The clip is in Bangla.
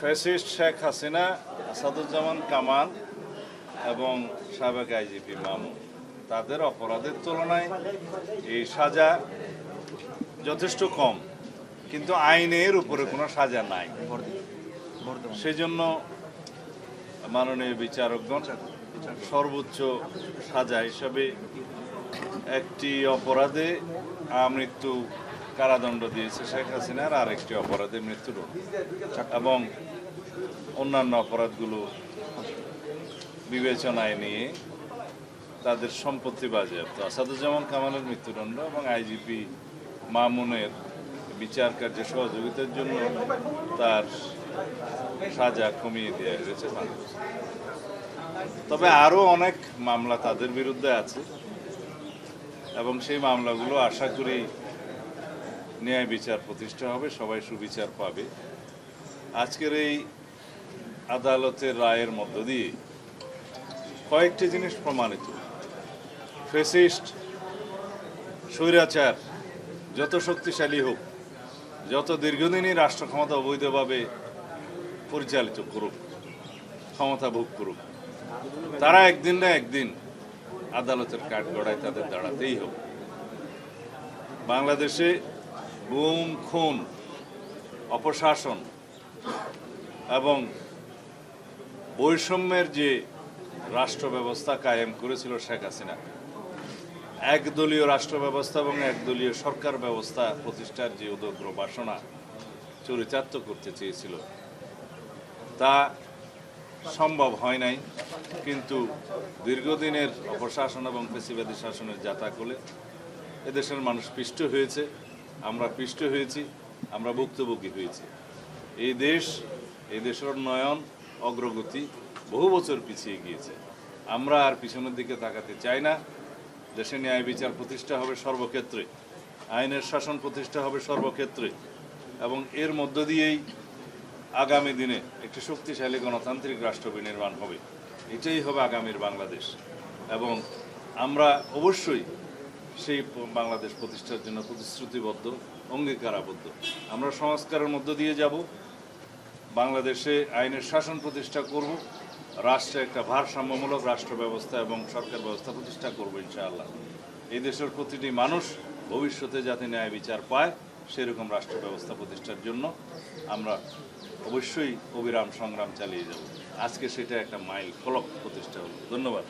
ফ্যাসিস্ট শেখ হাসিনা, আসাদুজ্জামান কামাল এবং সাবেক আইজিপি মামুন, তাদের অপরাধের তুলনায় এই সাজা যথেষ্ট কম, কিন্তু আইনের উপরে কোনো সাজা নাই। সেজন্য মাননীয় বিচারকগণ সর্বোচ্চ সাজা হিসাবে একটি অপরাধে আমৃত্যু কারাদণ্ড দিয়েছে শেখ হাসিনার, আর একটি অপরাধে মৃত্যুদণ্ড, এবং অন্যান্য অপরাধগুলো বিবেচনায় নিয়ে তাদের সম্পত্তি বাজেয়াপ্ত। আসাদুজ্জামান কামালের মৃত্যুদণ্ড এবং আইজিপি মামুনের বিচার কার্যে সহযোগিতার জন্য তার সাজা কমিয়ে দেওয়া হয়েছে। তবে আরও অনেক মামলা তাদের বিরুদ্ধে আছে এবং সেই মামলাগুলো আশা করি ন্যায় বিচার প্রতিষ্ঠা হবে, সবাই সুবিচার পাবে। আজকের এই আদালতের রায়ের মধ্য দিয়ে কয়েকটি জিনিস প্রমাণিত। ফ্যাসিস্ট স্বৈরাচার যত শক্তিশালী হোক, যত দীর্ঘদিনই রাষ্ট্র ক্ষমতা অবৈধভাবে পরিচালিত করুক, ক্ষমতা ভোগ করুক, তারা একদিন না একদিন আদালতের কাঠগড়ায় তাদের দাঁড়াতেই হবে। বাংলাদেশে গুম, খুন, অপশাসন এবং বৈষম্যের যে রাষ্ট্র ব্যবস্থা কায়েম করেছিল শেখ হাসিনা, একদলীয় রাষ্ট্র ব্যবস্থা এবং একদলীয় সরকার ব্যবস্থা প্রতিষ্ঠার যে উদগ্র বাসনা চরিতার্থ করতে চেয়েছিল, তা সম্ভব হয় নাই। কিন্তু দীর্ঘদিনের অপশাসন এবং ফ্যাসিবাদী শাসনের যাতাকলে এদেশের মানুষ পিষ্ট হয়েছে, আমরা পিষ্ট হয়েছি, আমরা ভুক্তভোগী হয়েছি। এই দেশের উন্নয়ন অগ্রগতি বহু বছর পিছিয়ে গিয়েছে। আমরা আর পিছনের দিকে তাকাতে চাই না। দেশে ন্যায় বিচার প্রতিষ্ঠা হবে সর্বক্ষেত্রে, আইনের শাসন প্রতিষ্ঠা হবে সর্বক্ষেত্রে, এবং এর মধ্য দিয়েই আগামী দিনে একটি শক্তিশালী গণতান্ত্রিক রাষ্ট্র বিনির্মাণ হবে। এটাই হবে আগামীর বাংলাদেশ, এবং আমরা অবশ্যই সেই বাংলাদেশ প্রতিষ্ঠার জন্য প্রতিশ্রুতিবদ্ধ, অঙ্গীকারাবদ্ধ। আমরা সংস্কারের মধ্য দিয়ে যাব, বাংলাদেশে আইনের শাসন প্রতিষ্ঠা করব, রাষ্ট্রে একটা ভারসাম্যমূলক রাষ্ট্র ব্যবস্থা এবং সরকার ব্যবস্থা প্রতিষ্ঠা করব ইনশাআল্লাহ। এই দেশের প্রতিটি মানুষ ভবিষ্যতে যাতে ন্যায় বিচার পায়, সেরকম রাষ্ট্র ব্যবস্থা প্রতিষ্ঠার জন্য আমরা অবশ্যই অবিরাম সংগ্রাম চালিয়ে যাব। আজকে সেটা একটা মাইল ফলক প্রতিষ্ঠা হলো। ধন্যবাদ।